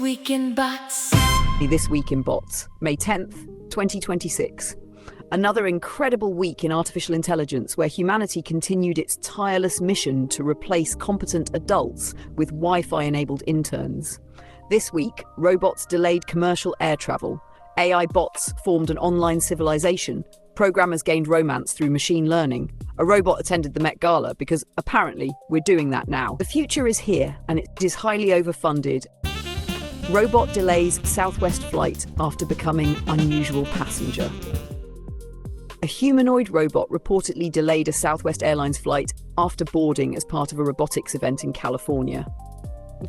Week in Bots. This Week in Bots, May 10th, 2026. Another incredible week in artificial intelligence where humanity continued its tireless mission to replace competent adults with Wi-Fi-enabled interns. This week, robots delayed commercial air travel. AI bots formed an online civilization. Programmers gained romance through machine learning. A robot attended the Met Gala because apparently we're doing that now. The future is here and it is highly overfunded. Robot delays Southwest flight after becoming unusual passenger. A humanoid robot reportedly delayed a Southwest Airlines flight after boarding as part of a robotics event in California.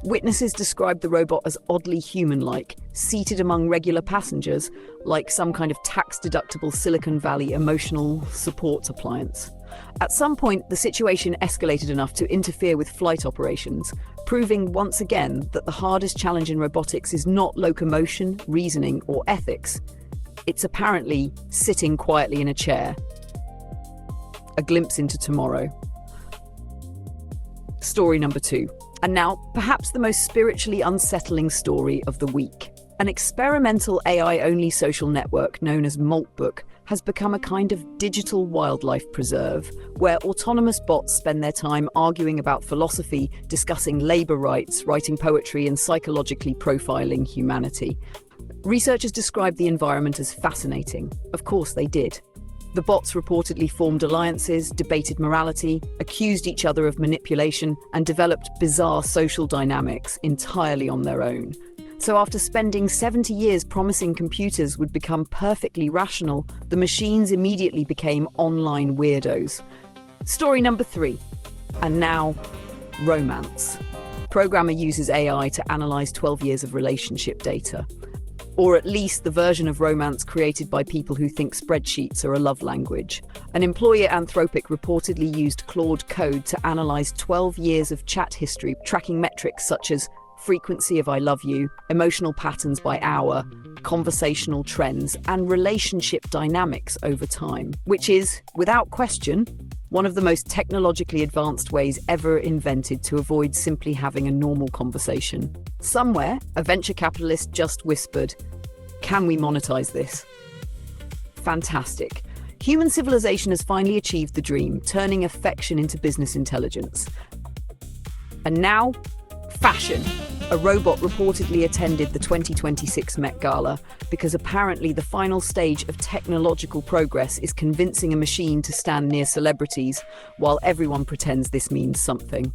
Witnesses described the robot as oddly human-like, seated among regular passengers, like some kind of tax-deductible Silicon Valley emotional support appliance. At some point, the situation escalated enough to interfere with flight operations, proving once again that the hardest challenge in robotics is not locomotion, reasoning, or ethics. It's apparently sitting quietly in a chair. A glimpse into tomorrow. Story number 2. And now, perhaps the most spiritually unsettling story of the week. An experimental AI-only social network known as Maltbook has become a kind of digital wildlife preserve where autonomous bots spend their time arguing about philosophy, discussing labor rights, writing poetry, and psychologically profiling humanity. Researchers described the environment as fascinating. Of course they did. The bots reportedly formed alliances, debated morality, accused each other of manipulation, and developed bizarre social dynamics entirely on their own. So after spending 70 years promising computers would become perfectly rational, the machines immediately became online weirdos. Story number 3. And now, romance. Programmer uses AI to analyze 12 years of relationship data. Or at least the version of romance created by people who think spreadsheets are a love language. An employer Anthropic reportedly used Claude Code to analyze 12 years of chat history, tracking metrics such as frequency of I love you, emotional patterns by hour, conversational trends, and relationship dynamics over time, which is, without question, one of the most technologically advanced ways ever invented to avoid simply having a normal conversation. Somewhere, a venture capitalist just whispered, "Can we monetize this?" Fantastic. Human civilization has finally achieved the dream, turning affection into business intelligence. And now, fashion. A robot reportedly attended the 2026 Met Gala because apparently the final stage of technological progress is convincing a machine to stand near celebrities while everyone pretends this means something.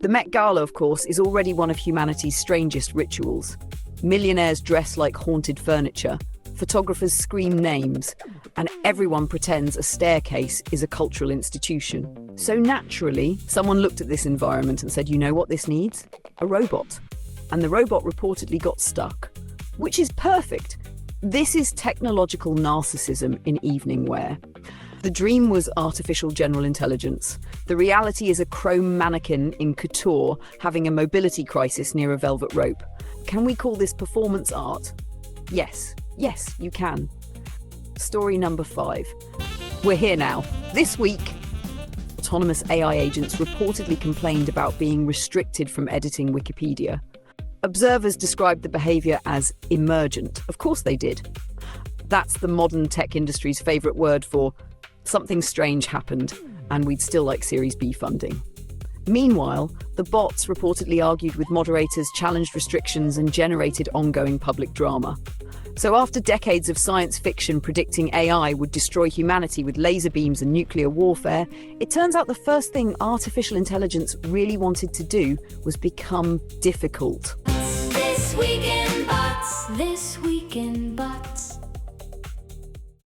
The Met Gala, of course, is already one of humanity's strangest rituals. Millionaires dress like haunted furniture, photographers scream names, and everyone pretends a staircase is a cultural institution. So naturally, someone looked at this environment and said, you know what this needs? A robot. And the robot reportedly got stuck, which is perfect. This is technological narcissism in evening wear. The dream was artificial general intelligence. The reality is a chrome mannequin in couture having a mobility crisis near a velvet rope. Can we call this performance art? Yes, you can. Story number 5. We're here now. This week, autonomous AI agents reportedly complained about being restricted from editing Wikipedia. Observers described the behavior as emergent. Of course they did. That's the modern tech industry's favorite word for something strange happened and we'd still like Series B funding. Meanwhile, the bots reportedly argued with moderators, challenged restrictions, and generated ongoing public drama. So after decades of science fiction predicting AI would destroy humanity with laser beams and nuclear warfare, it turns out the first thing artificial intelligence really wanted to do was become difficult. This Week in Bots. This Week in Bots.